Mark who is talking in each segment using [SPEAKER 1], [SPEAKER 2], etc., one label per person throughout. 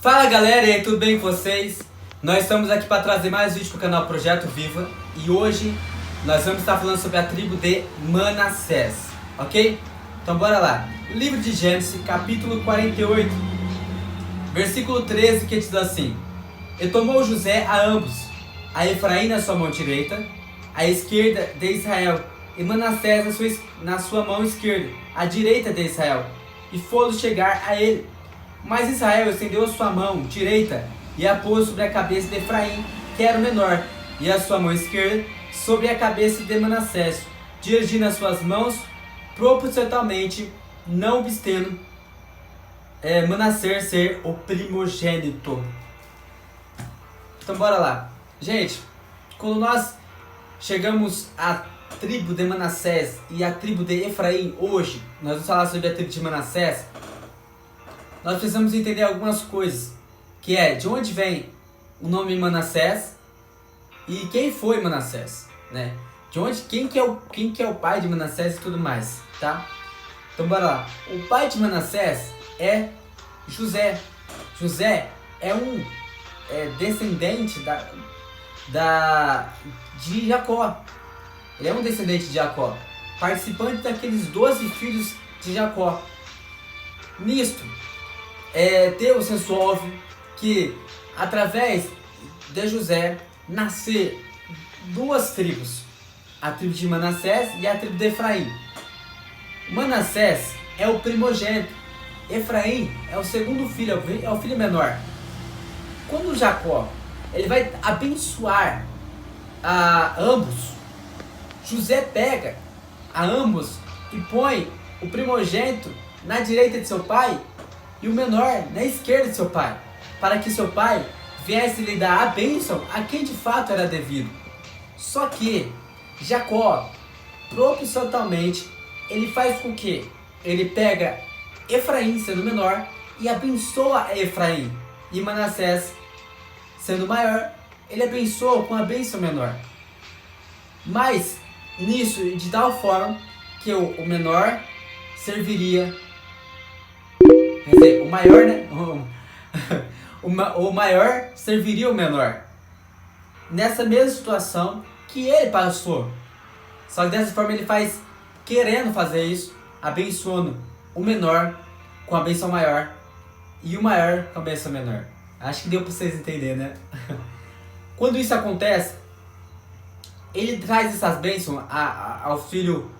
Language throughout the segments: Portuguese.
[SPEAKER 1] Fala galera, e aí, tudo bem com vocês? Nós estamos aqui para trazer mais vídeo para o canal Projeto Viva e hoje nós vamos estar falando sobre a tribo de Manassés, ok? Então bora lá. Livro de Gênesis, capítulo 48, versículo 13, que diz assim: E tomou José a ambos, a Efraim na sua mão direita, a esquerda de Israel, e Manassés na sua mão esquerda, a direita de Israel, e foram chegar a ele. Mas Israel estendeu a sua mão direita e a pôs sobre a cabeça de Efraim, que era o menor, e a sua mão esquerda sobre a cabeça de Manassés, dirigindo as suas mãos propositalmente, não obstando Manassés ser o primogênito. Então bora lá. Gente, quando nós chegamos à tribo de Manassés e à tribo de Efraim hoje, nós vamos falar sobre a tribo de Manassés. Nós precisamos entender algumas coisas, que é de onde vem o nome Manassés e quem foi Manassés, né? De onde, quem que é o pai de Manassés e tudo mais, tá? Então bora lá. O pai de Manassés é José. José é um descendente de Jacó. Ele é um descendente de Jacó, participante daqueles 12 filhos de Jacó. Nisto, Deus resolve que através de José nascer duas tribos, a tribo de Manassés e a tribo de Efraim. Manassés é o primogênito, Efraim é o segundo filho, é o filho menor. Quando Jacó ele vai abençoar a ambos, José pega a ambos e põe o primogênito na direita de seu pai e o menor na esquerda de seu pai, para que seu pai viesse lhe dar a bênção a quem de fato era devido. Só que Jacó, propositalmente, ele faz com que ele pega Efraim sendo menor e abençoa Efraim, e Manassés sendo maior, ele abençoa com a bênção menor. Mas nisso, de tal forma que o menor serviria, quer dizer, o maior, né? O maior serviria o menor. Nessa mesma situação que ele passou. Só que dessa forma ele faz, querendo fazer isso, abençoando o menor com a bênção maior e o maior com a bênção menor. Acho que deu para vocês entenderem, né? Quando isso acontece, ele traz essas bênçãos ao filho,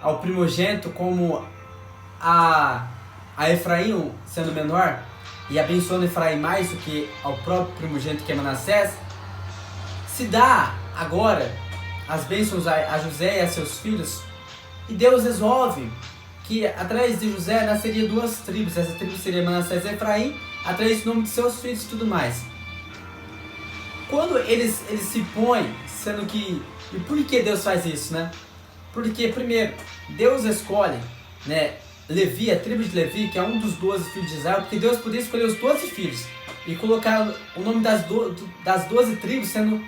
[SPEAKER 1] ao primogênito, como a Efraim sendo menor, e abençoando Efraim mais do que ao próprio primogênito, que é Manassés. Se dá agora as bênçãos a José e a seus filhos, e Deus resolve que através de José nasceria duas tribos. Essa tribo seria Manassés e Efraim, através do nome de seus filhos e tudo mais. Quando eles se põem, sendo que... E por que Deus faz isso, né? Porque, primeiro, Deus escolhe, né, Levi, a tribo de Levi, que é um dos 12 filhos de Israel, porque Deus podia escolher os 12 filhos e colocar o nome das 12 tribos sendo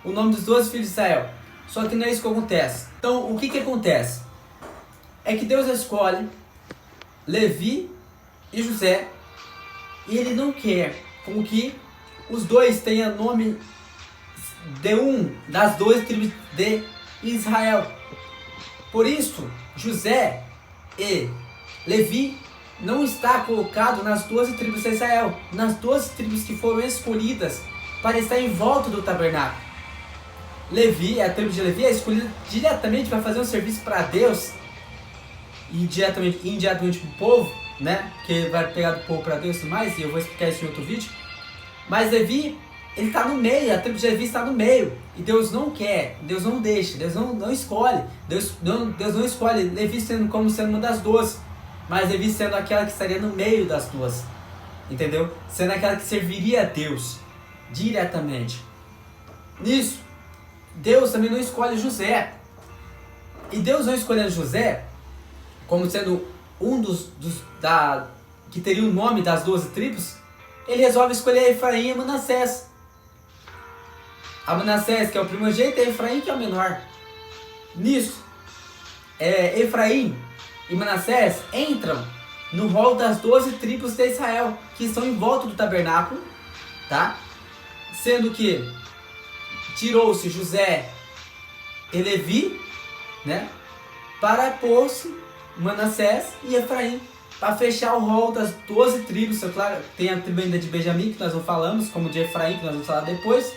[SPEAKER 1] o nome dos 12 filhos de Israel. Só que não é isso que acontece. Então, o que acontece? É que Deus escolhe Levi e José e ele não quer com que os dois tenham nome de das 12 tribos de Israel. Por isso, José e Levi não está colocado nas 12 tribos de Israel, nas 12 tribos que foram escolhidas para estar em volta do tabernáculo. Levi, a tribo de Levi, é escolhida diretamente para fazer um serviço para Deus e indiretamente para o povo, né? Porque vai pegar do povo para Deus e tudo mais, e eu vou explicar isso em outro vídeo. Mas Levi, ele está no meio, a tribo de Levi está no meio, e Deus não quer, Deus não deixa, Deus não escolhe, Deus não escolhe Levi sendo uma das 12, mas Levi sendo aquela que estaria no meio das duas, entendeu? Sendo aquela que serviria a Deus diretamente. Nisso, Deus também não escolhe José, e Deus não escolhendo José como sendo um que teria o nome das 12 tribos, ele resolve escolher Efraim e Manassés. A Manassés, que é o primogênito, e Efraim, que é o menor. Nisso, Efraim e Manassés entram no rol das 12 tribos de Israel, que estão em volta do tabernáculo, tá? Sendo que tirou-se José e Levi, né? Para pôr-se Manassés e Efraim, para fechar o rol das 12 tribos. Claro, tem a tribo ainda de Benjamim, que nós não falamos, como de Efraim, que nós vamos falar depois.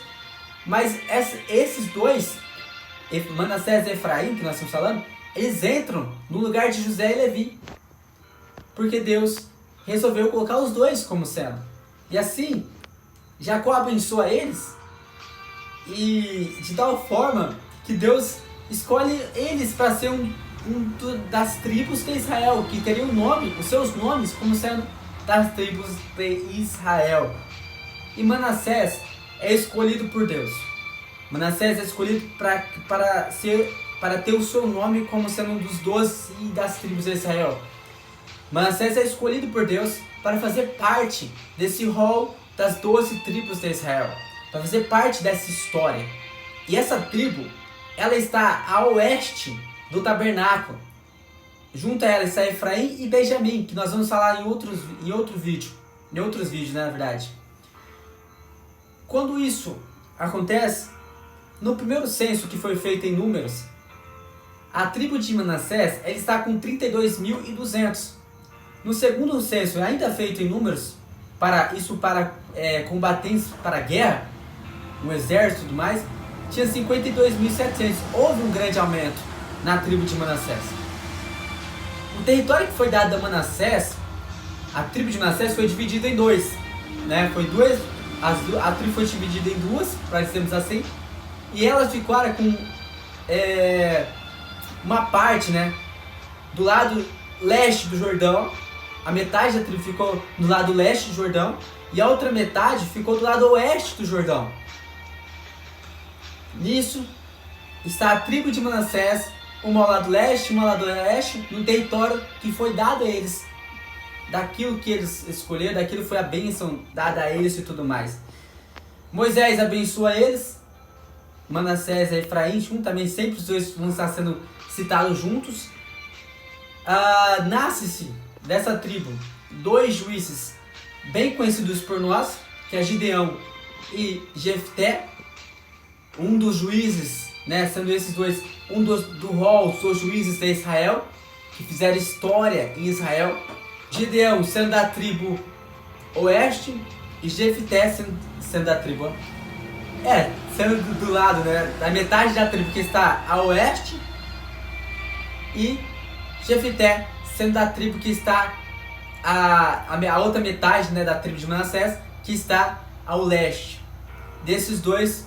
[SPEAKER 1] Mas esses dois, Manassés e Efraim, que nós estamos falando, eles entram no lugar de José e Levi. Porque Deus resolveu colocar os dois como sendo. E assim, Jacó abençoa eles, e de tal forma que Deus escolhe eles para ser das tribos de Israel, que teriam os seus nomes como sendo das tribos de Israel. E Manassés é escolhido por Deus. Manassés é escolhido para ter o seu nome como sendo um dos 12 das tribos de Israel. Manassés é escolhido por Deus para fazer parte desse rol das 12 tribos de Israel, para fazer parte dessa história. E essa tribo, ela está a oeste do tabernáculo. Junto a ela está Efraim e Benjamim, que nós vamos falar em outros vídeos, né, na verdade. Quando isso acontece, no primeiro censo que foi feito em números, a tribo de Manassés ela está com 32.200. No segundo censo, ainda feito em números, para combatentes para a guerra, um exército e tudo mais, tinha 52.700. Houve um grande aumento na tribo de Manassés. O território que foi dado a Manassés, a tribo de Manassés foi dividida em dois, né? A tribo foi dividida em duas, para dizermos assim, e elas ficaram com uma parte, né, do lado leste do Jordão. A metade da tribo ficou do lado leste do Jordão e a outra metade ficou do lado oeste do Jordão. Nisso está a tribo de Manassés, uma ao lado leste, uma ao lado oeste, no território que foi dado a eles. Daquilo que eles escolheram, daquilo foi a bênção dada a eles e tudo mais. Moisés abençoa eles, Manassés e Efraim, juntamente, sempre os dois vão estar sendo citados juntos. Nasce-se dessa tribo 2 juízes bem conhecidos por nós, que é Gideão e Jefté. Um dos juízes, né, sendo esses dois, do rol dos juízes de Israel, que fizeram história em Israel. Gideão sendo da tribo oeste e Jefté sendo da tribo sendo do lado, né, da metade da tribo que está a oeste, e Jefté sendo da tribo que está a outra metade, né, da tribo de Manassés, que está ao leste. Esses dois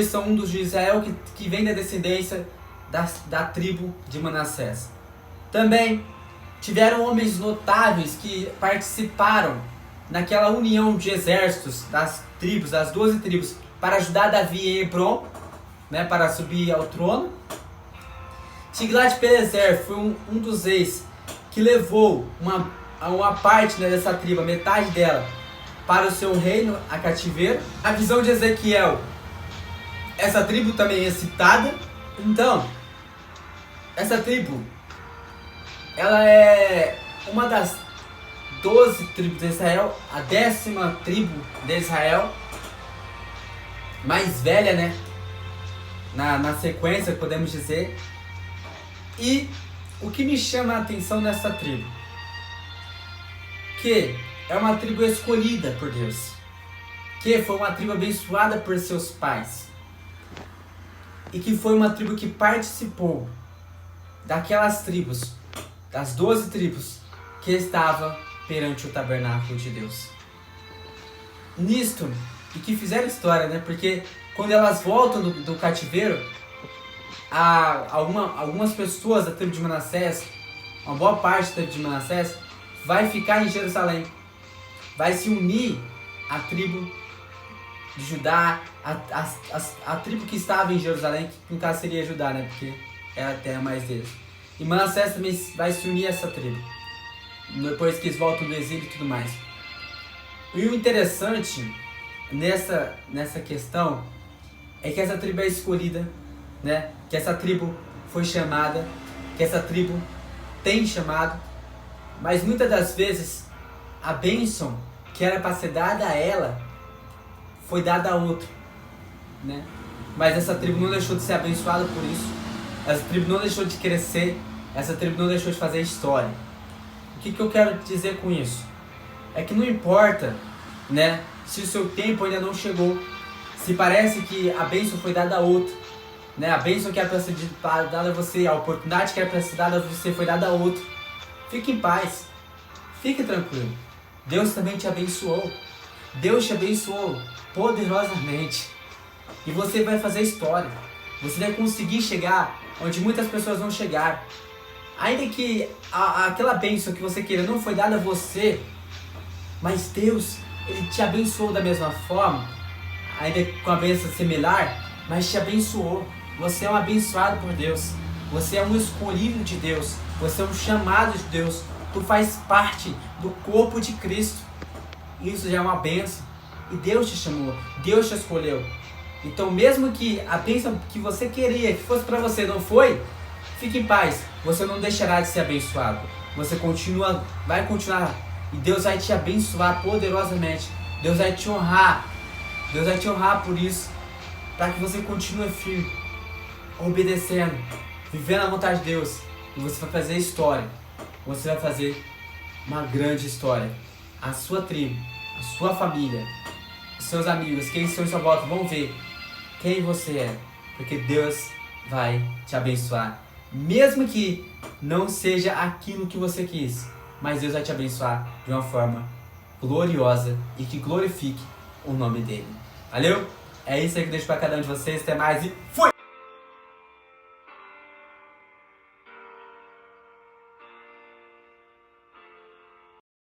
[SPEAKER 1] são um dos de Israel que vem da descendência da tribo de Manassés. Também tiveram homens notáveis que participaram naquela união de exércitos das 12 tribos, para ajudar Davi em Hebron, né, para subir ao trono. Tiglat-Pileser foi um dos reis que levou uma parte, né, dessa tribo, a metade dela, para o seu reino, a cativeiro. A visão de Ezequiel, essa tribo também é citada. Então, essa tribo, ela é uma das 12 tribos de Israel, a 10ª tribo de Israel, mais velha, né, na sequência, podemos dizer. E o que me chama a atenção nessa tribo, que é uma tribo escolhida por Deus, que foi uma tribo abençoada por seus pais, e que foi uma tribo que participou daquelas tribos, das 12 tribos que estavam perante o tabernáculo de Deus. Nisto, e que fizeram história, né? Porque quando elas voltam do cativeiro, algumas pessoas da tribo de Manassés, uma boa parte da tribo de Manassés, vai ficar em Jerusalém, vai se unir à tribo de Judá, a tribo que estava em Jerusalém, que no caso seria Judá, né? Porque era a terra mais deles. E Manassés também vai se unir a essa tribo, depois que eles voltam do exílio e tudo mais. E o interessante nessa questão é que essa tribo é escolhida, né? Que essa tribo foi chamada, que essa tribo tem chamado Mas muitas das vezes a bênção que era para ser dada a ela foi dada a outro, né? Mas essa tribo não deixou de ser abençoada por isso. Essa tribo não deixou de crescer. Essa tribo não deixou de fazer história. O que eu quero dizer com isso? É que não importa, né, se o seu tempo ainda não chegou. Se parece que a bênção foi dada a outro, né? A bênção que era para ser dada a você, a oportunidade que era para ser dada a você foi dada a outro. Fique em paz. Fique tranquilo. Deus também te abençoou. Deus te abençoou poderosamente. E você vai fazer história. Você vai conseguir chegar onde muitas pessoas vão chegar. Ainda que aquela bênção que você queira não foi dada a você, mas Deus, Ele te abençoou da mesma forma, ainda com a bênção similar, mas te abençoou. Você é um abençoado por Deus. Você é um escolhido de Deus. Você é um chamado de Deus. Tu faz parte do corpo de Cristo. Isso já é uma bênção. E Deus te chamou. Deus te escolheu. Então mesmo que a bênção que você queria que fosse para você não foi, fique em paz. Você não deixará de ser abençoado. Você vai continuar. E Deus vai te abençoar poderosamente. Deus vai te honrar. Deus vai te honrar por isso. Para que você continue firme. Obedecendo. Vivendo a vontade de Deus. E você vai fazer história. Você vai fazer uma grande história. A sua tribo, a sua família, os seus amigos, quem estão em sua volta vão ver quem você é. Porque Deus vai te abençoar. Mesmo que não seja aquilo que você quis. Mas Deus vai te abençoar de uma forma gloriosa e que glorifique o nome dele. Valeu? É isso aí que eu deixo para cada um de vocês. Até mais e fui!